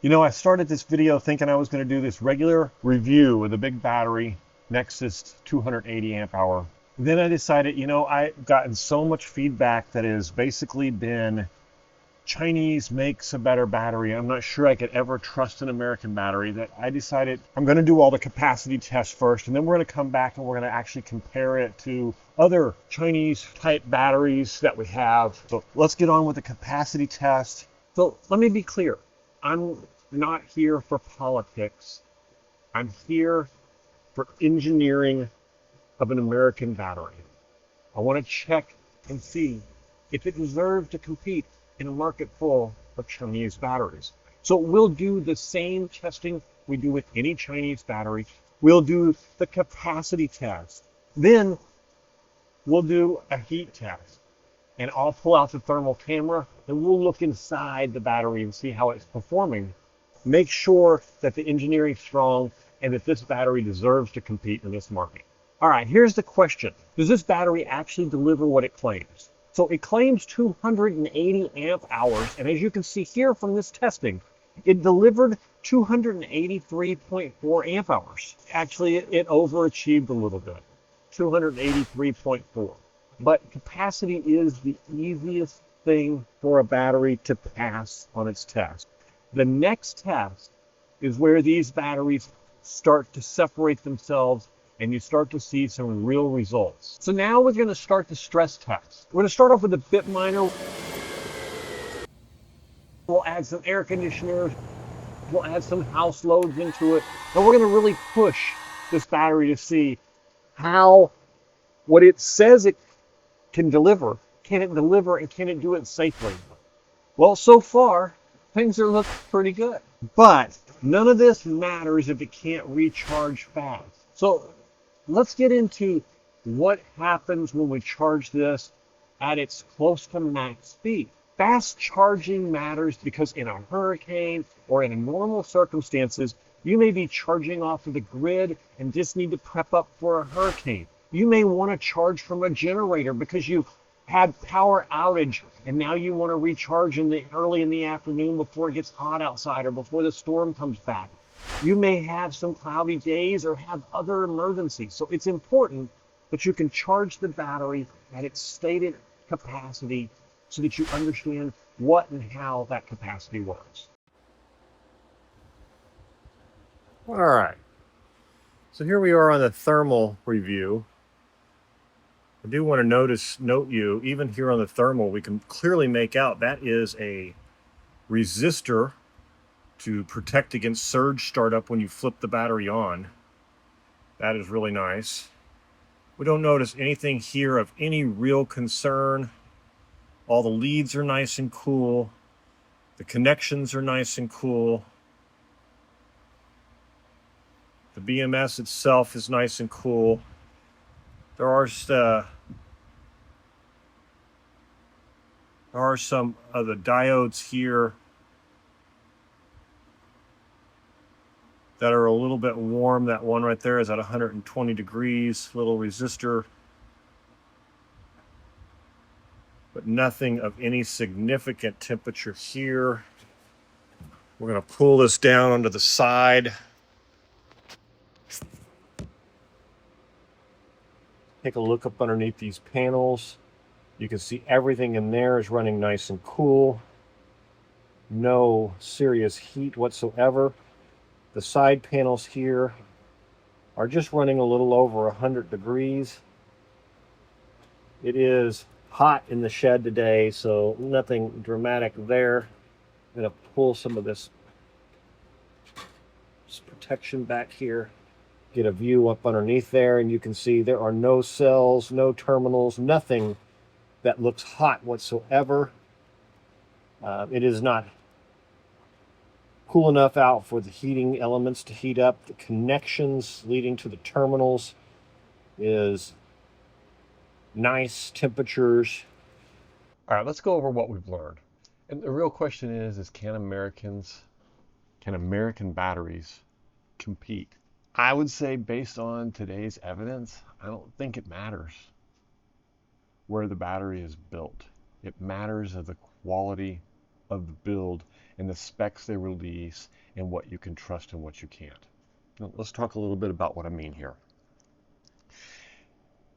You know, I started this video thinking I was going to do this regular review of the BigBattery Nexus 280 amp hour. Then I decided, you know, I've gotten so much feedback that has basically been Chinese makes a better battery. I'm not sure I could ever trust an American battery, that I decided I'm going to do all the capacity tests first, and then we're going to come back and we're going to actually compare it to other Chinese type batteries that we have. So let's get on with the capacity test. So let me be clear. I'm not here for politics. I'm here for engineering of an American battery. I want to check and see if it deserves to compete in a market full of Chinese batteries. So we'll do the same testing we do with any Chinese battery. We'll do the capacity test. Then we'll do a heat test. And I'll pull out the thermal camera and we'll look inside the battery and see how it's performing. Make sure that the engineering's strong and that this battery deserves to compete in this market. All right, here's the question. Does this battery actually deliver what it claims? So it claims 280 amp hours, and as you can see here from this testing, it delivered 283.4 amp hours. Actually, it overachieved a little bit, 283.4. But capacity is the easiest thing for a battery to pass on its test. The next test is where these batteries start to separate themselves and you start to see some real results. So now we're going to start the stress test. We're going to start off with a bit miner. We'll add some air conditioners. We'll add some house loads into it. And we're going to really push this battery to see how what it says it can deliver, can it deliver, and can it do it safely? Well, so far, things are looking pretty good. But none of this matters if it can't recharge fast. So let's get into what happens when we charge this at its close to max speed. Fast charging matters because in a hurricane or in normal circumstances, you may be charging off of the grid and just need to prep up for a hurricane. You may want to charge from a generator because you had power outage and now you want to recharge early in the afternoon before it gets hot outside or before the storm comes back. You may have some cloudy days or have other emergencies. So it's important that you can charge the battery at its stated capacity so that you understand what and how that capacity works. All right. So here we are on the thermal review. I do want to note you, even here on the thermal, we can clearly make out that is a resistor to protect against surge startup when you flip the battery on. That is really nice. We don't notice anything here of any real concern. All the leads are nice and cool. The connections are nice and cool. The BMS itself is nice and cool. There are some of the diodes here that are a little bit warm. That one right there is at 120 degrees, little resistor. But nothing of any significant temperature here. We're going to pull this down onto the side. Take a look up underneath these panels. You can see everything in there is running nice and cool. No serious heat whatsoever. The side panels here are just running a little over 100 degrees. It is hot in the shed today, so nothing dramatic there. I'm going to pull some of this protection back here. Get a view up underneath there, and you can see there are no cells, no terminals, nothing that looks hot whatsoever. It is not cool enough out for the heating elements to heat up. The connections leading to the terminals is nice temperatures. All right, let's go over what we've learned. And the real question is can American batteries compete? I would say based on today's evidence, I don't think it matters where the battery is built. It matters of the quality of the build and the specs they release and what you can trust and what you can't. Now, let's talk a little bit about what I mean here.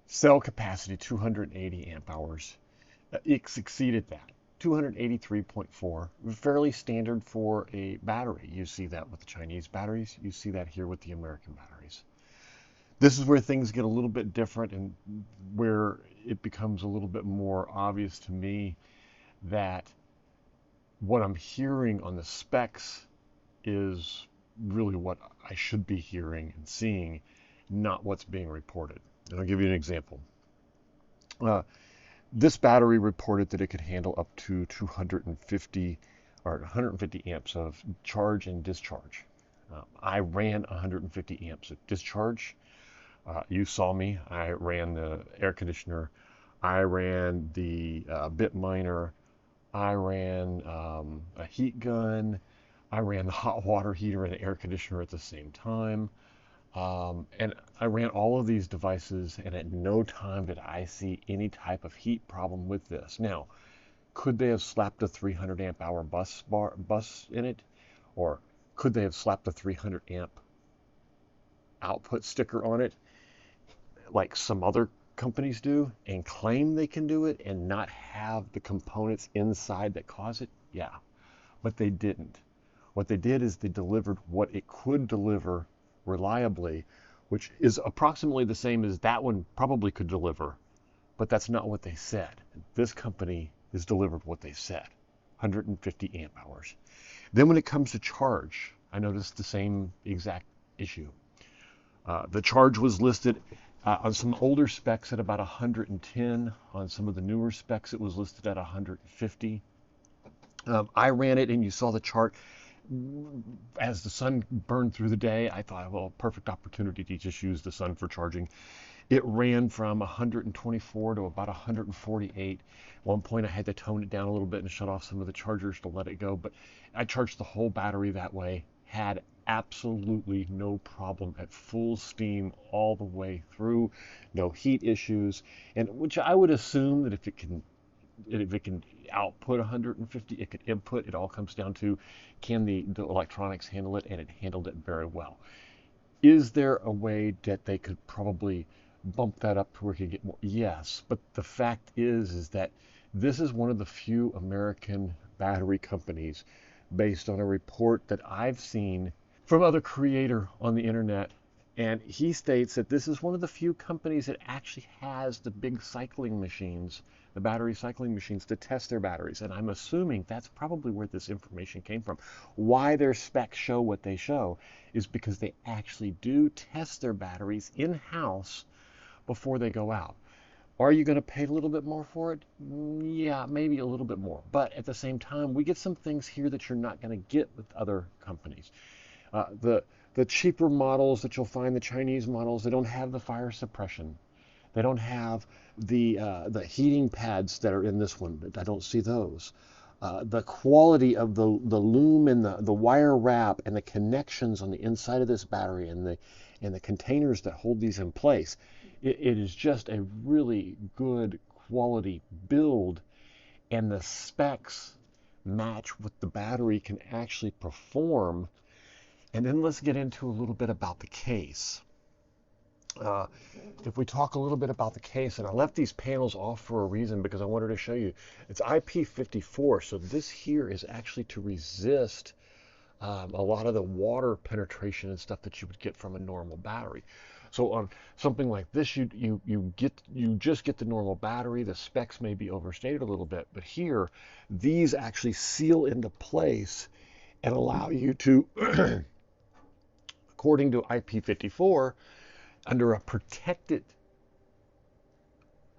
Cell capacity 280 amp hours. It exceeded that. 283.4, fairly standard for a battery. You see that with the Chinese batteries. You see that here with the American batteries. This is where things get a little bit different and where it becomes a little bit more obvious to me that what I'm hearing on the specs is really what I should be hearing and seeing, not what's being reported. And I'll give you an example. This battery reported that it could handle up to 250 or 150 amps of charge and discharge. I ran 150 amps of discharge. You saw me. I ran the air conditioner. I ran the bit miner. I ran a heat gun. I ran the hot water heater and the air conditioner at the same time. And I ran all of these devices, and at no time did I see any type of heat problem with this. Now, could they have slapped a 300 amp hour bus in it? Or could they have slapped a 300 amp output sticker on it, like some other companies do, and claim they can do it and not have the components inside that cause it? Yeah, but they didn't. What they did is they delivered what it could deliver reliably, which is approximately the same as that one probably could deliver, but that's not what they said. This company has delivered what they said, 150 amp hours. Then when it comes to charge, I noticed the same exact issue. The charge was listed on some older specs at about 110. On some of the newer specs, it was listed at 150. I ran it, and you saw the chart. As the sun burned through the day, I thought, well, perfect opportunity to just use the sun for charging. It ran from 124 to about 148. At one point, I had to tone it down a little bit and shut off some of the chargers to let it go, but I charged the whole battery that way, had absolutely no problem at full steam all the way through, no heat issues, and which I would assume that if it can output 150, it could input. It all comes down to, can the electronics handle it, and it handled it very well. Is there a way that they could probably bump that up to where it could get more? Yes, but the fact is that this is one of the few American battery companies, based on a report that I've seen from other creator on the internet, and he states that this is one of the few companies that actually has the big cycling machines, the battery cycling machines, to test their batteries. And I'm assuming that's probably where this information came from. Why their specs show what they show is because they actually do test their batteries in-house before they go out. Are you going to pay a little bit more for it? Yeah, maybe a little bit more. But at the same time, we get some things here that you're not going to get with other companies. The cheaper models that you'll find, the Chinese models, they don't have the fire suppression. They don't have the heating pads that are in this one. I don't see those. The quality of the loom and the wire wrap and the connections on the inside of this battery and the containers that hold these in place, it is just a really good quality build, and the specs match what the battery can actually perform. And then let's get into a little bit about the case. If we talk a little bit about the case, and I left these panels off for a reason because I wanted to show you, it's IP54, so this here is actually to resist a lot of the water penetration and stuff that you would get from a normal battery. So on something like this, you just get the normal battery. The specs may be overstated a little bit, but here, these actually seal into place and allow you to, according to IP54, under a protected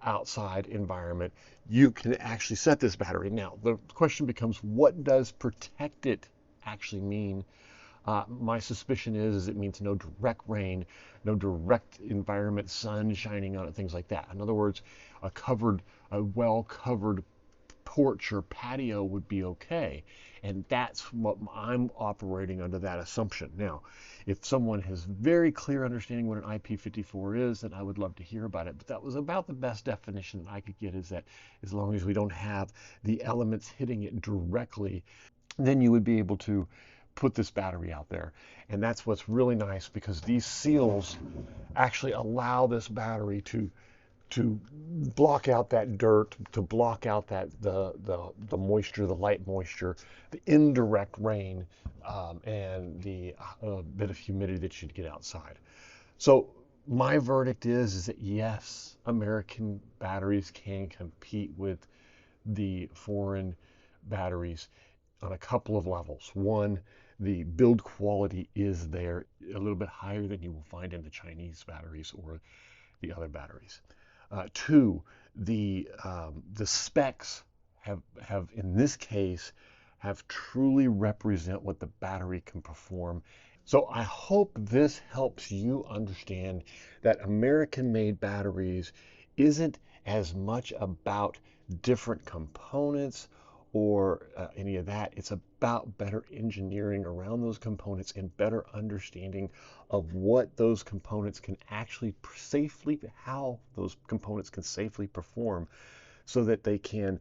outside environment, you can actually set this battery. Now, the question becomes, what does protected actually mean? My suspicion is it means no direct rain, no direct environment, sun shining on it, things like that. In other words, a well-covered porch or patio would be okay. And that's what I'm operating under, that assumption. Now, if someone has very clear understanding what an IP54 is, then I would love to hear about it. But that was about the best definition that I could get, is that as long as we don't have the elements hitting it directly, then you would be able to put this battery out there. And that's what's really nice, because these seals actually allow this battery to block out that dirt, to block out that the moisture, the light moisture, the indirect rain, and the bit of humidity that you'd get outside. So my verdict is that yes, American batteries can compete with the foreign batteries on a couple of levels. One, the build quality is there, a little bit higher than you will find in the Chinese batteries or the other batteries. Two, the specs have in this case have truly represent what the battery can perform. So I hope this helps you understand that American-made batteries isn't as much about different components or any of that. It's about better engineering around those components and better understanding of what those components can actually safely, how those components can safely perform, so that they can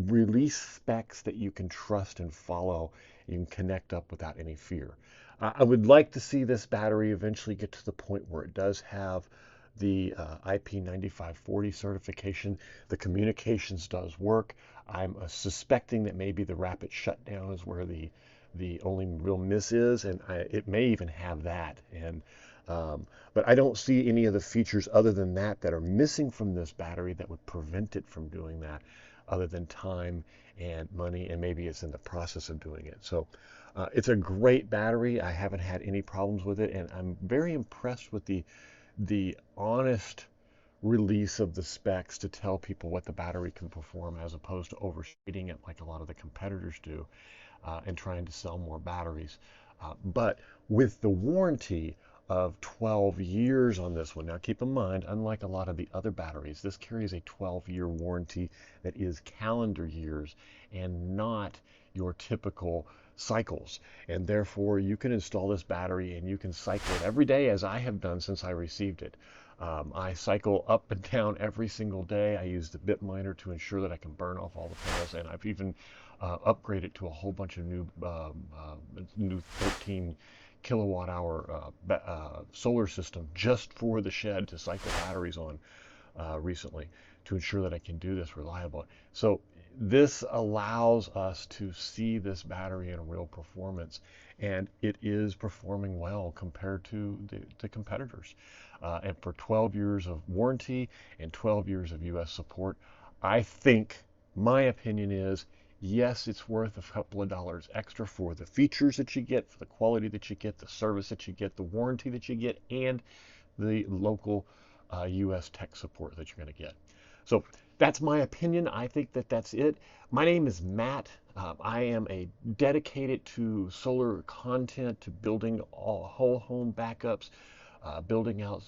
release specs that you can trust and follow, and you can connect up without any fear. I would like to see this battery eventually get to the point where it does have the IP9540 certification. The communications does work. I'm suspecting that maybe the rapid shutdown is where the only real miss is, and it may even have that. And but I don't see any of the features other than that are missing from this battery that would prevent it from doing that, other than time and money, and maybe it's in the process of doing it. So it's a great battery. I haven't had any problems with it, and I'm very impressed with the honest release of the specs to tell people what the battery can perform, as opposed to overstating it like a lot of the competitors do, and trying to sell more batteries. But with the warranty of 12 years on this one. Now keep in mind, unlike a lot of the other batteries, this carries a 12-year warranty that is calendar years and not your typical cycles. And therefore you can install this battery and you can cycle it every day, as I have done since I received it. I cycle up and down every single day. I use the bit miner to ensure that I can burn off all the panels, and I've even upgraded to a whole bunch of new 13 kilowatt hour solar system just for the shed to cycle batteries on recently, to ensure that I can do this reliably. So this allows us to see this battery in real performance, and it is performing well compared to the competitors. And for 12 years of warranty and 12 years of US support, I think, my opinion is, yes, it's worth a couple of dollars extra for the features that you get, for the quality that you get, the service that you get, the warranty that you get, and the local US tech support that you're going to get. So that's my opinion. I think that that's it. My name is Matt. I am dedicated to solar content, to building whole home backups, building out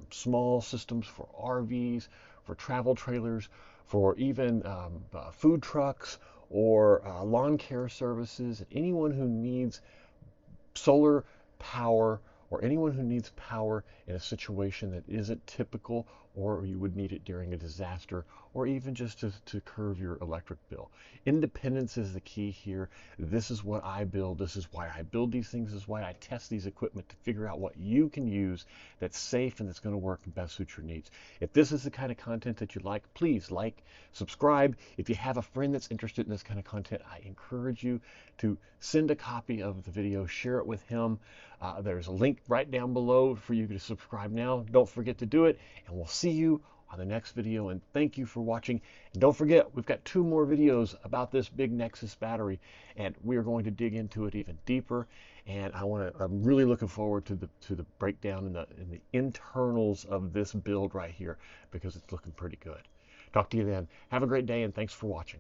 small systems for RVs, for travel trailers, for even food trucks, or lawn care services. Anyone who needs solar power, or anyone who needs power in a situation that isn't typical, or you would need it during a disaster, or even just to curb your electric bill. Independence is the key here. This is what I build. This is why I build these things. This is why I test these equipment, to figure out what you can use that's safe and that's going to work and best suit your needs. If this is the kind of content that you like, please like, subscribe. If you have a friend that's interested in this kind of content, I encourage you to send a copy of the video, share it with him. There's a link right down below for you to subscribe now. Don't forget to do it, and we'll see you on the next video. And thank you for watching. And don't forget, we've got 2 more videos about this big Nexus battery, and we are going to dig into it even deeper. And I'm really looking forward to the breakdown in the internals of this build right here, because it's looking pretty good. Talk to you then. Have a great day, and thanks for watching.